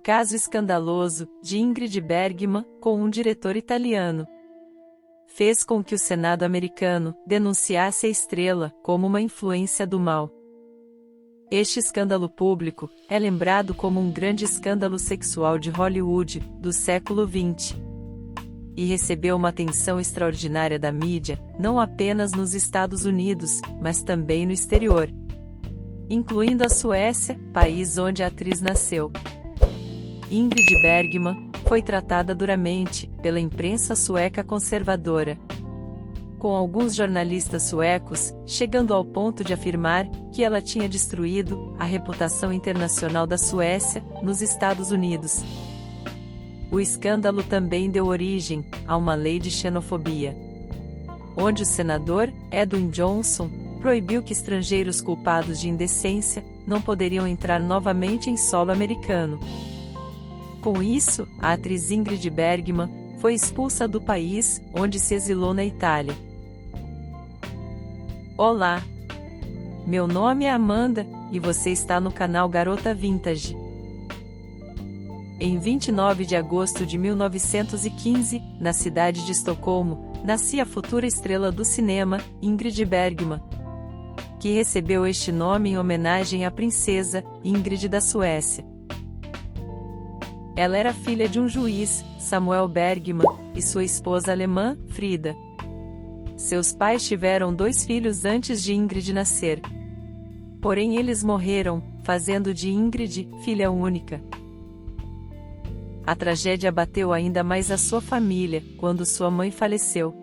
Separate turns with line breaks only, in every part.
caso escandaloso de Ingrid Bergman com um diretor italiano fez com que o Senado americano denunciasse a estrela como uma influência do mal. Este escândalo público é lembrado como um grande escândalo sexual de Hollywood do século XX. E recebeu uma atenção extraordinária da mídia, não apenas nos Estados Unidos, mas também no exterior, incluindo a Suécia, país onde a atriz nasceu. Ingrid Bergman foi tratada duramente pela imprensa sueca conservadora, com alguns jornalistas suecos chegando ao ponto de afirmar que ela tinha destruído a reputação internacional da Suécia nos Estados Unidos. O escândalo também deu origem a uma lei de xenofobia, onde o senador Edwin Johnson proibiu que estrangeiros culpados de indecência não poderiam entrar novamente em solo americano. Com isso, a atriz Ingrid Bergman foi expulsa do país, onde se exilou na Itália. Olá! Meu nome é Amanda, e você está no canal Garota Vintage. Em 29 de agosto de 1915, na cidade de Estocolmo, nascia a futura estrela do cinema, Ingrid Bergman, que recebeu este nome em homenagem à princesa Ingrid da Suécia. Ela era filha de um juiz, Samuel Bergman, e sua esposa alemã, Frida. Seus pais tiveram 2 filhos antes de Ingrid nascer. Porém eles morreram, fazendo de Ingrid filha única. A tragédia abateu ainda mais a sua família, quando sua mãe faleceu.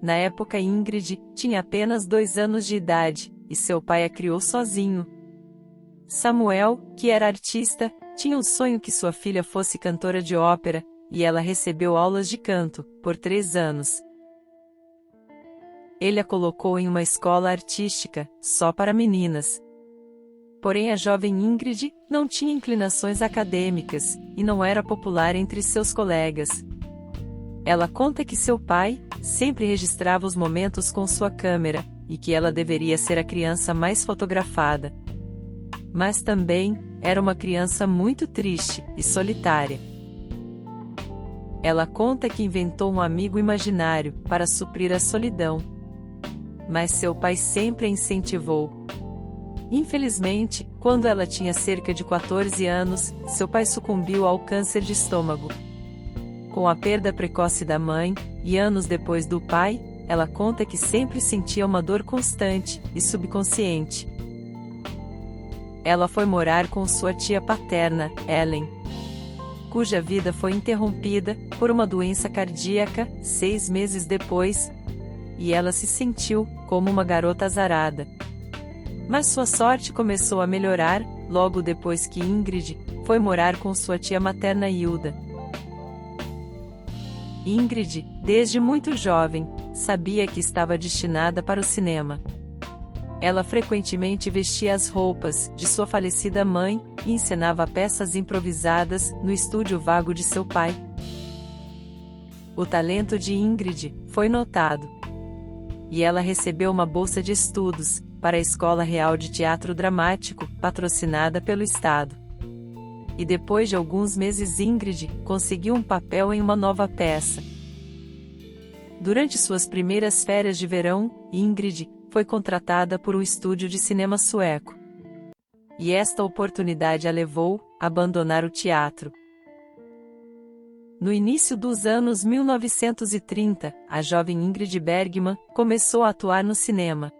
Na época Ingrid tinha apenas 2 anos de idade, e seu pai a criou sozinho. Samuel, que era artista, tinha o sonho que sua filha fosse cantora de ópera, e ela recebeu aulas de canto, por 3 anos. Ele a colocou em uma escola artística, só para meninas. Porém a jovem Ingrid não tinha inclinações acadêmicas, e não era popular entre seus colegas. Ela conta que seu pai sempre registrava os momentos com sua câmera, e que ela deveria ser a criança mais fotografada. Mas também era uma criança muito triste e solitária. Ela conta que inventou um amigo imaginário para suprir a solidão. Mas seu pai sempre a incentivou. Infelizmente, quando ela tinha cerca de 14 anos, seu pai sucumbiu ao câncer de estômago. Com a perda precoce da mãe, e anos depois do pai, ela conta que sempre sentia uma dor constante e subconsciente. Ela foi morar com sua tia paterna, Ellen, cuja vida foi interrompida por uma doença cardíaca 6 meses depois, e ela se sentiu como uma garota azarada. Mas sua sorte começou a melhorar logo depois que Ingrid foi morar com sua tia materna Hilda. Ingrid, desde muito jovem, sabia que estava destinada para o cinema. Ela frequentemente vestia as roupas de sua falecida mãe e encenava peças improvisadas no estúdio vago de seu pai. O talento de Ingrid foi notado, e ela recebeu uma bolsa de estudos para a Escola Real de Teatro Dramático, patrocinada pelo Estado. E depois de alguns meses Ingrid conseguiu um papel em uma nova peça. Durante suas primeiras férias de verão, Ingrid foi contratada por um estúdio de cinema sueco. E esta oportunidade a levou a abandonar o teatro. No início dos anos 1930, a jovem Ingrid Bergman começou a atuar no cinema.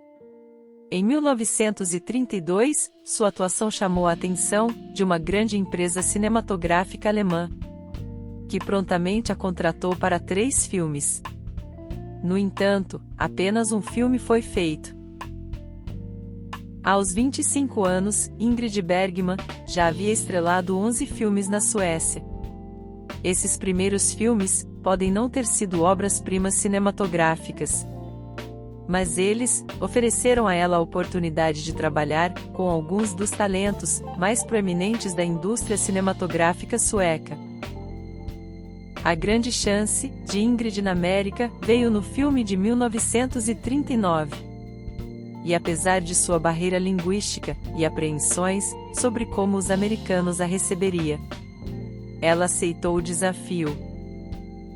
Em 1932, sua atuação chamou a atenção de uma grande empresa cinematográfica alemã, que prontamente a contratou para 3 filmes. No entanto, apenas um filme foi feito. Aos 25 anos, Ingrid Bergman já havia estrelado 11 filmes na Suécia. Esses primeiros filmes podem não ter sido obras-primas cinematográficas, mas eles ofereceram a ela a oportunidade de trabalhar com alguns dos talentos mais proeminentes da indústria cinematográfica sueca. A grande chance de Ingrid na América veio no filme de 1939. E apesar de sua barreira linguística e apreensões sobre como os americanos a receberiam, ela aceitou o desafio.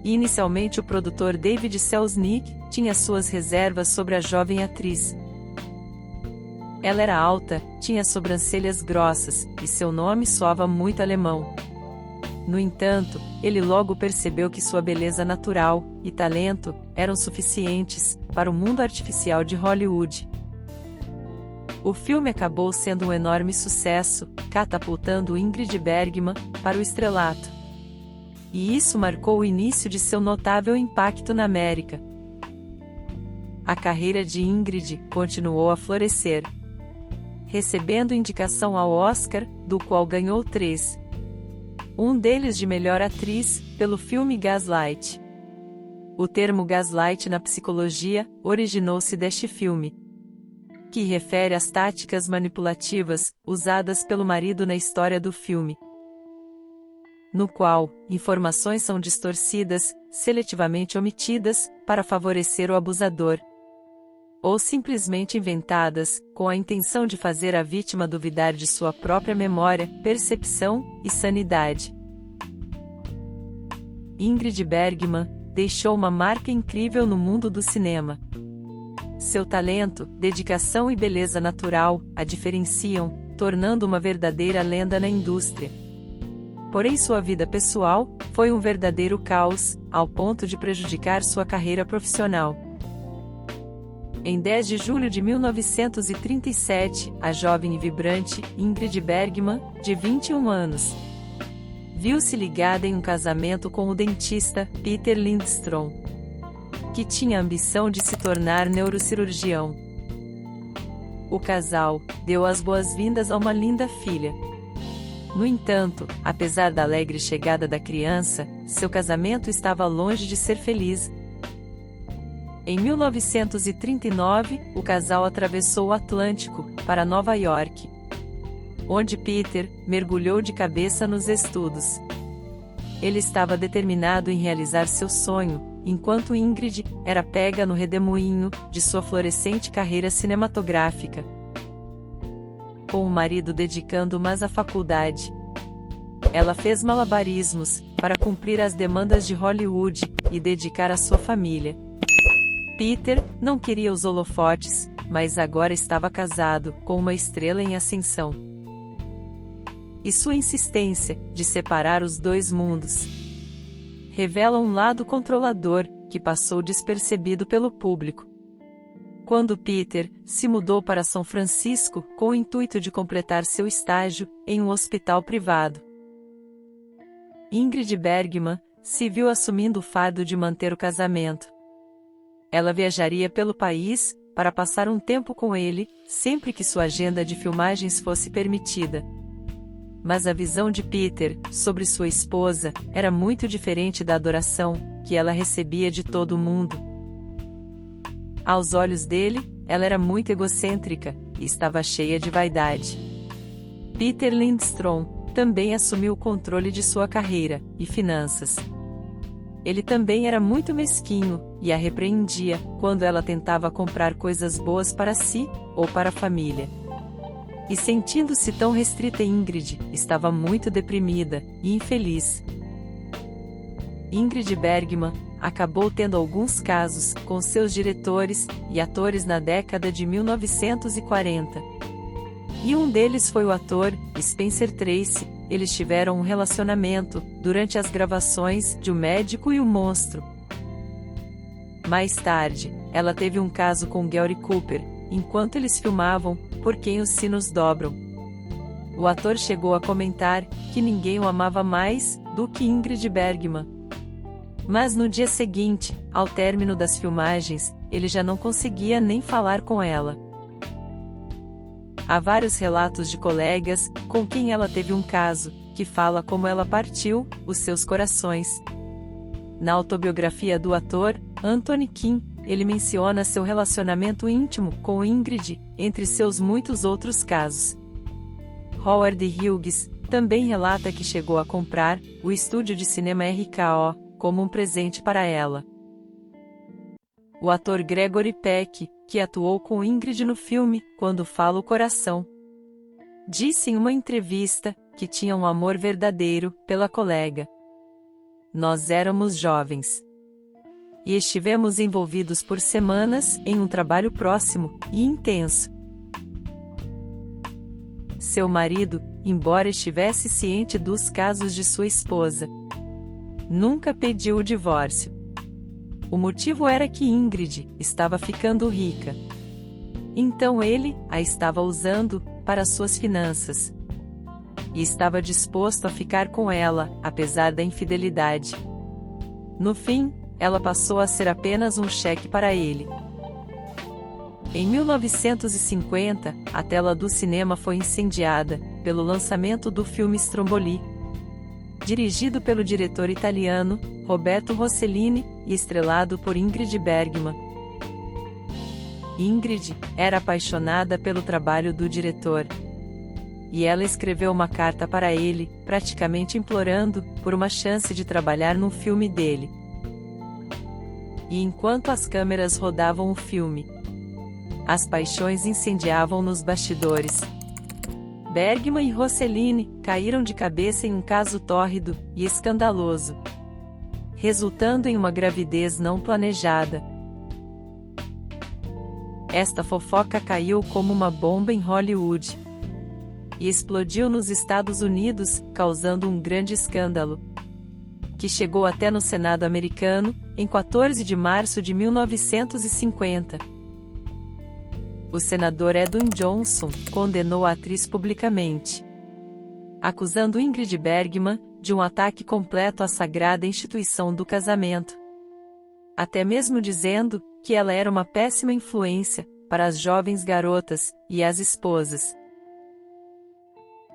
Inicialmente o produtor David Selznick tinha suas reservas sobre a jovem atriz. Ela era alta, tinha sobrancelhas grossas, e seu nome soava muito alemão. No entanto, ele logo percebeu que sua beleza natural e talento eram suficientes para o mundo artificial de Hollywood. O filme acabou sendo um enorme sucesso, catapultando Ingrid Bergman para o estrelato. E isso marcou o início de seu notável impacto na América. A carreira de Ingrid continuou a florescer, recebendo indicação ao Oscar, do qual ganhou 3. Um deles de melhor atriz, pelo filme Gaslight. O termo gaslight na psicologia originou-se deste filme, que refere às táticas manipulativas usadas pelo marido na história do filme, no qual informações são distorcidas, seletivamente omitidas, para favorecer o abusador, ou simplesmente inventadas, com a intenção de fazer a vítima duvidar de sua própria memória, percepção e sanidade. Ingrid Bergman deixou uma marca incrível no mundo do cinema. Seu talento, dedicação e beleza natural a diferenciam, tornando uma verdadeira lenda na indústria. Porém, sua vida pessoal foi um verdadeiro caos, ao ponto de prejudicar sua carreira profissional. Em 10 de julho de 1937, a jovem e vibrante Ingrid Bergman, de 21 anos, viu-se ligada em um casamento com o dentista Peter Lindstrom, que tinha a ambição de se tornar neurocirurgião. O casal deu as boas-vindas a uma linda filha. No entanto, apesar da alegre chegada da criança, seu casamento estava longe de ser feliz. Em 1939, o casal atravessou o Atlântico para Nova York, onde Peter mergulhou de cabeça nos estudos. Ele estava determinado em realizar seu sonho, enquanto Ingrid era pega no redemoinho de sua florescente carreira cinematográfica, com o marido dedicando mais à faculdade. Ela fez malabarismos para cumprir as demandas de Hollywood e dedicar a sua família. Peter não queria os holofotes, mas agora estava casado com uma estrela em ascensão. E sua insistência de separar os dois mundos revela um lado controlador que passou despercebido pelo público. Quando Peter se mudou para São Francisco com o intuito de completar seu estágio em um hospital privado, Ingrid Bergman se viu assumindo o fardo de manter o casamento. Ela viajaria pelo país para passar um tempo com ele, sempre que sua agenda de filmagens fosse permitida. Mas a visão de Peter sobre sua esposa era muito diferente da adoração que ela recebia de todo o mundo. Aos olhos dele, ela era muito egocêntrica e estava cheia de vaidade. Peter Lindstrom também assumiu o controle de sua carreira e finanças. Ele também era muito mesquinho e a repreendia quando ela tentava comprar coisas boas para si ou para a família. E sentindo-se tão restrita, Ingrid estava muito deprimida e infeliz. Ingrid Bergman acabou tendo alguns casos com seus diretores e atores na década de 1940. E um deles foi o ator Spencer Tracy. Eles tiveram um relacionamento durante as gravações de O Médico e o Monstro. Mais tarde, ela teve um caso com Gary Cooper, enquanto eles filmavam Por Quem os Sinos Dobram. O ator chegou a comentar que ninguém o amava mais do que Ingrid Bergman. Mas no dia seguinte, ao término das filmagens, ele já não conseguia nem falar com ela. Há vários relatos de colegas com quem ela teve um caso, que fala como ela partiu os seus corações. Na autobiografia do ator, Anthony Quinn, ele menciona seu relacionamento íntimo com Ingrid, entre seus muitos outros casos. Howard Hughes também relata que chegou a comprar o estúdio de cinema RKO como um presente para ela. O ator Gregory Peck, que atuou com Ingrid no filme Quando Fala o Coração, disse em uma entrevista que tinha um amor verdadeiro pela colega. Nós éramos jovens. E estivemos envolvidos por semanas em um trabalho próximo e intenso. Seu marido, embora estivesse ciente dos casos de sua esposa, nunca pediu o divórcio. O motivo era que Ingrid estava ficando rica. Então ele a estava usando para suas finanças. E estava disposto a ficar com ela, apesar da infidelidade. No fim, ela passou a ser apenas um cheque para ele. Em 1950, a tela do cinema foi incendiada pelo lançamento do filme Stromboli, dirigido pelo diretor italiano Roberto Rossellini e estrelado por Ingrid Bergman. Ingrid era apaixonada pelo trabalho do diretor. E ela escreveu uma carta para ele, praticamente implorando por uma chance de trabalhar no filme dele. E enquanto as câmeras rodavam o filme, as paixões incendiavam nos bastidores. Bergman e Rossellini caíram de cabeça em um caso tórrido e escandaloso, resultando em uma gravidez não planejada. Esta fofoca caiu como uma bomba em Hollywood e explodiu nos Estados Unidos, causando um grande escândalo, que chegou até no Senado americano, em 14 de março de 1950. O senador Edwin Johnson condenou a atriz publicamente, acusando Ingrid Bergman de um ataque completo à sagrada instituição do casamento, até mesmo dizendo que ela era uma péssima influência para as jovens garotas e as esposas.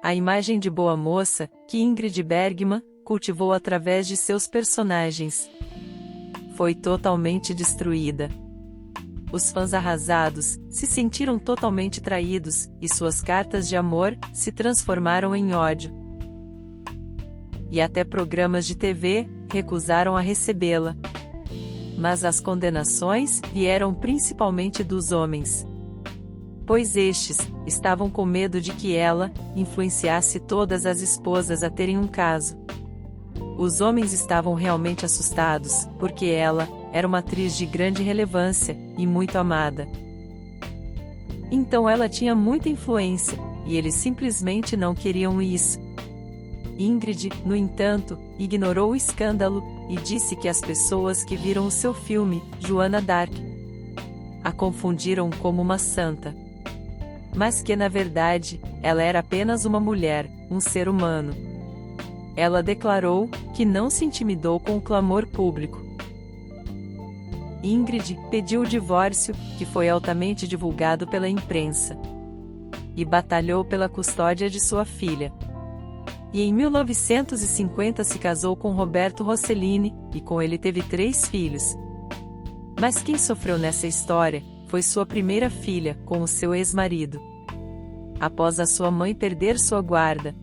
A imagem de boa moça que Ingrid Bergman cultivou através de seus personagens foi totalmente destruída. Os fãs arrasados se sentiram totalmente traídos e suas cartas de amor se transformaram em ódio. E até programas de TV recusaram a recebê-la. Mas as condenações vieram principalmente dos homens, pois estes estavam com medo de que ela influenciasse todas as esposas a terem um caso. Os homens estavam realmente assustados, porque ela era uma atriz de grande relevância e muito amada. Então ela tinha muita influência, e eles simplesmente não queriam isso. Ingrid, no entanto, ignorou o escândalo e disse que as pessoas que viram o seu filme, Joana d'Arc, a confundiram como uma santa. Mas que na verdade, ela era apenas uma mulher, um ser humano. Ela declarou que não se intimidou com o clamor público. Ingrid pediu o divórcio, que foi altamente divulgado pela imprensa, e batalhou pela custódia de sua filha. E em 1950 se casou com Roberto Rossellini, e com ele teve 3 filhos. Mas quem sofreu nessa história foi sua primeira filha, com o seu ex-marido, após a sua mãe perder sua guarda,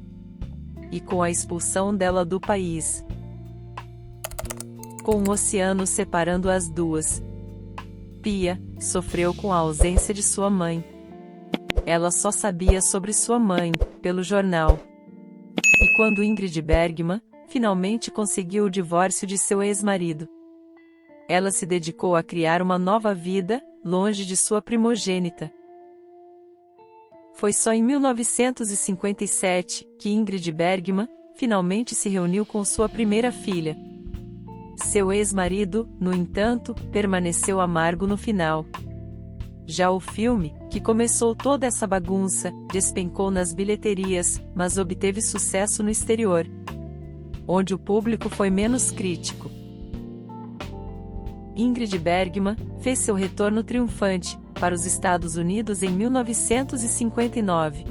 e com a expulsão dela do país, com um oceano separando as duas. Pia sofreu com a ausência de sua mãe. Ela só sabia sobre sua mãe pelo jornal. E quando Ingrid Bergman finalmente conseguiu o divórcio de seu ex-marido, ela se dedicou a criar uma nova vida, longe de sua primogênita. Foi só em 1957 que Ingrid Bergman finalmente se reuniu com sua primeira filha. Seu ex-marido, no entanto, permaneceu amargo no final. Já o filme, que começou toda essa bagunça, despencou nas bilheterias, mas obteve sucesso no exterior, onde o público foi menos crítico. Ingrid Bergman fez seu retorno triunfante para os Estados Unidos em 1959.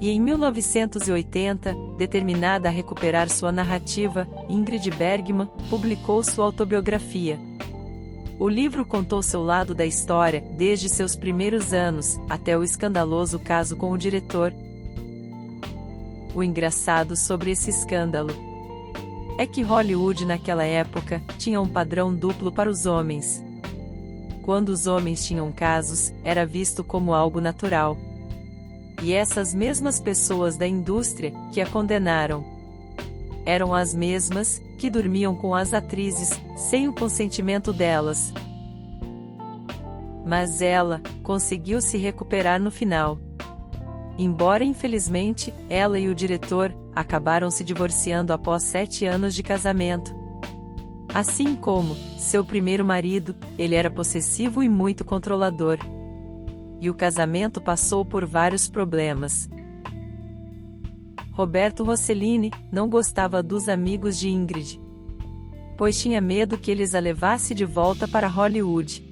E em 1980, determinada a recuperar sua narrativa, Ingrid Bergman publicou sua autobiografia. O livro contou seu lado da história, desde seus primeiros anos, até o escandaloso caso com o diretor. O engraçado sobre esse escândalo é que Hollywood naquela época tinha um padrão duplo para os homens. Quando os homens tinham casos, era visto como algo natural. E essas mesmas pessoas da indústria que a condenaram eram as mesmas que dormiam com as atrizes sem o consentimento delas. Mas ela conseguiu se recuperar no final. Embora infelizmente, ela e o diretor acabaram se divorciando após 7 anos de casamento. Assim como seu primeiro marido, ele era possessivo e muito controlador. E o casamento passou por vários problemas. Roberto Rossellini não gostava dos amigos de Ingrid, pois tinha medo que eles a levassem de volta para Hollywood.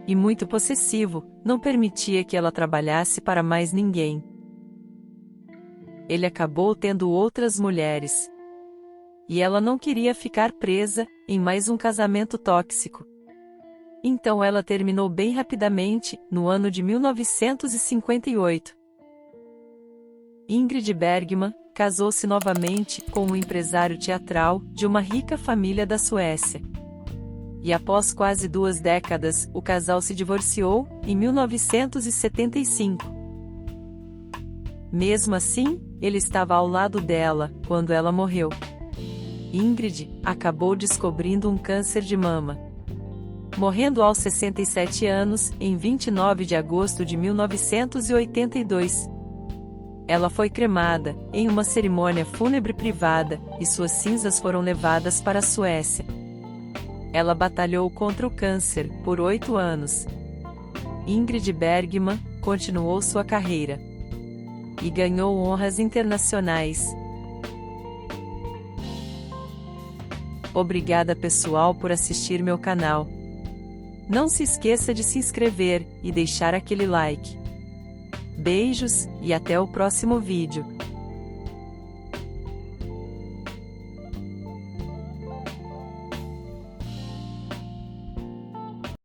E muito possessivo, não permitia que ela trabalhasse para mais ninguém. Ele acabou tendo outras mulheres. E ela não queria ficar presa em mais um casamento tóxico. Então ela terminou bem rapidamente, no ano de 1958. Ingrid Bergman casou-se novamente com um empresário teatral de uma rica família da Suécia. E após quase 2 décadas, o casal se divorciou, em 1975. Mesmo assim, ele estava ao lado dela, quando ela morreu. Ingrid acabou descobrindo um câncer de mama, morrendo aos 67 anos, em 29 de agosto de 1982. Ela foi cremada, em uma cerimônia fúnebre privada, e suas cinzas foram levadas para a Suécia. Ela batalhou contra o câncer por 8 anos. Ingrid Bergman continuou sua carreira e ganhou honras internacionais. Obrigada pessoal por assistir meu canal. Não se esqueça de se inscrever e deixar aquele like. Beijos, e até o próximo vídeo.